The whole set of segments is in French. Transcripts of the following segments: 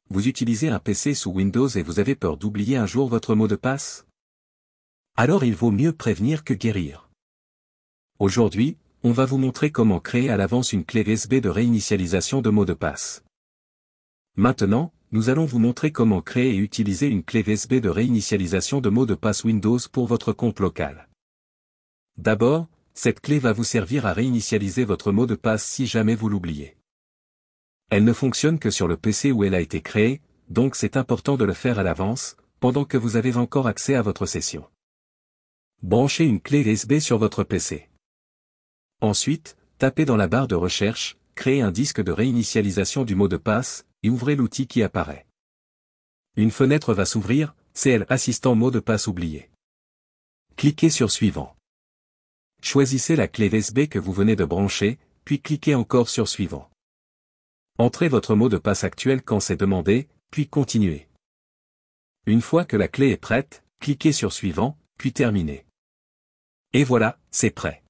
vous utilisez un PC sous Windows et vous avez peur d'oublier un jour votre mot de passe? Alors il vaut mieux prévenir que guérir. Aujourd'hui, on va vous montrer comment créer à l'avance une clé USB de réinitialisation de mot de passe. Maintenant, nous allons vous montrer comment créer et utiliser une clé USB de réinitialisation de mot de passe Windows pour votre compte local. D'abord, cette clé va vous servir à réinitialiser votre mot de passe si jamais vous l'oubliez. Elle ne fonctionne que sur le PC où elle a été créée, donc c'est important de le faire à l'avance, pendant que vous avez encore accès à votre session. Branchez une clé USB sur votre PC. Ensuite, tapez dans la barre de recherche, créez un disque de réinitialisation du mot de passe, et ouvrez l'outil qui apparaît. Une fenêtre va s'ouvrir, CL Assistant mot de passe oublié. Cliquez sur Suivant. Choisissez la clé USB que vous venez de brancher, puis cliquez encore sur Suivant. Entrez votre mot de passe actuel quand c'est demandé, puis continuez. Une fois que la clé est prête, cliquez sur Suivant, puis Terminer. Et voilà, c'est prêt.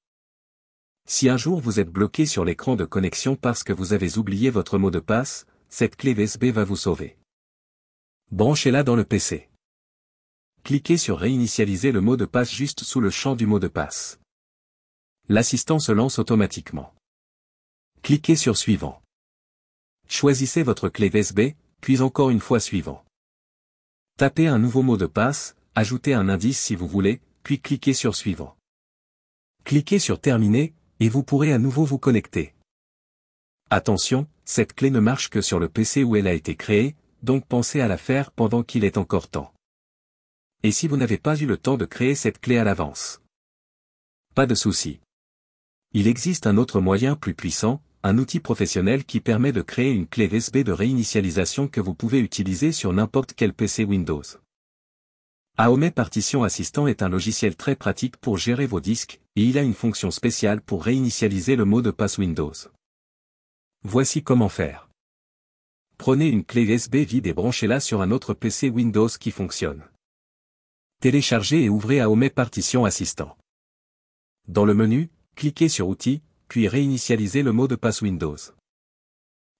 Si un jour vous êtes bloqué sur l'écran de connexion parce que vous avez oublié votre mot de passe, cette clé USB va vous sauver. Branchez-la dans le PC. Cliquez sur Réinitialiser le mot de passe juste sous le champ du mot de passe. L'assistant se lance automatiquement. Cliquez sur Suivant. Choisissez votre clé USB, puis encore une fois Suivant. Tapez un nouveau mot de passe, ajoutez un indice si vous voulez, puis cliquez sur Suivant. Cliquez sur Terminer, et vous pourrez à nouveau vous connecter. Attention, cette clé ne marche que sur le PC où elle a été créée, donc pensez à la faire pendant qu'il est encore temps. Et si vous n'avez pas eu le temps de créer cette clé à l'avance? Pas de souci. Il existe un autre moyen plus puissant, un outil professionnel qui permet de créer une clé USB de réinitialisation que vous pouvez utiliser sur n'importe quel PC Windows. AOME Partition Assistant est un logiciel très pratique pour gérer vos disques, et il a une fonction spéciale pour réinitialiser le mot de passe Windows. Voici comment faire. Prenez une clé USB vide et branchez-la sur un autre PC Windows qui fonctionne. Téléchargez et ouvrez AOME Partition Assistant. Dans le menu, cliquez sur Outils, puis réinitialisez le mot de passe Windows.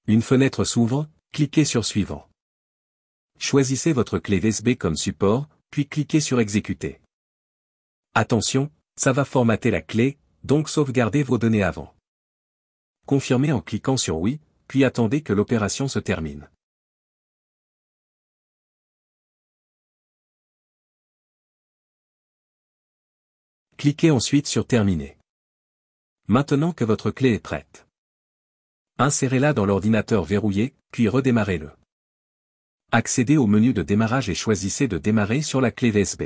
Une fenêtre s'ouvre, cliquez sur Suivant. Choisissez votre clé USB comme support, puis cliquez sur Exécuter. Attention, ça va formater la clé, donc sauvegardez vos données avant. Confirmez en cliquant sur Oui, puis attendez que l'opération se termine. Cliquez ensuite sur Terminer. Maintenant que votre clé est prête, insérez-la dans l'ordinateur verrouillé, puis redémarrez-le. Accédez au menu de démarrage et choisissez de démarrer sur la clé USB.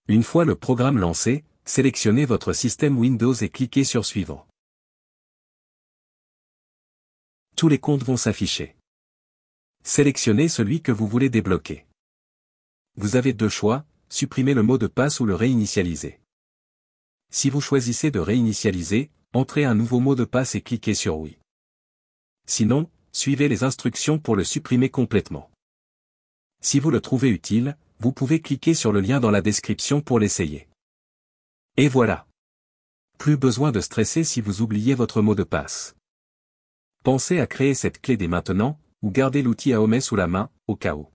Une fois le programme lancé, sélectionnez votre système Windows et cliquez sur Suivant. Tous les comptes vont s'afficher. Sélectionnez celui que vous voulez débloquer. Vous avez deux choix, supprimer le mot de passe ou le réinitialiser. Si vous choisissez de réinitialiser, entrez un nouveau mot de passe et cliquez sur Oui. Sinon, suivez les instructions pour le supprimer complètement. Si vous le trouvez utile, vous pouvez cliquer sur le lien dans la description pour l'essayer. Et voilà. Plus besoin de stresser si vous oubliez votre mot de passe. Pensez à créer cette clé dès maintenant, ou gardez l'outil AOME sous la main, au cas où.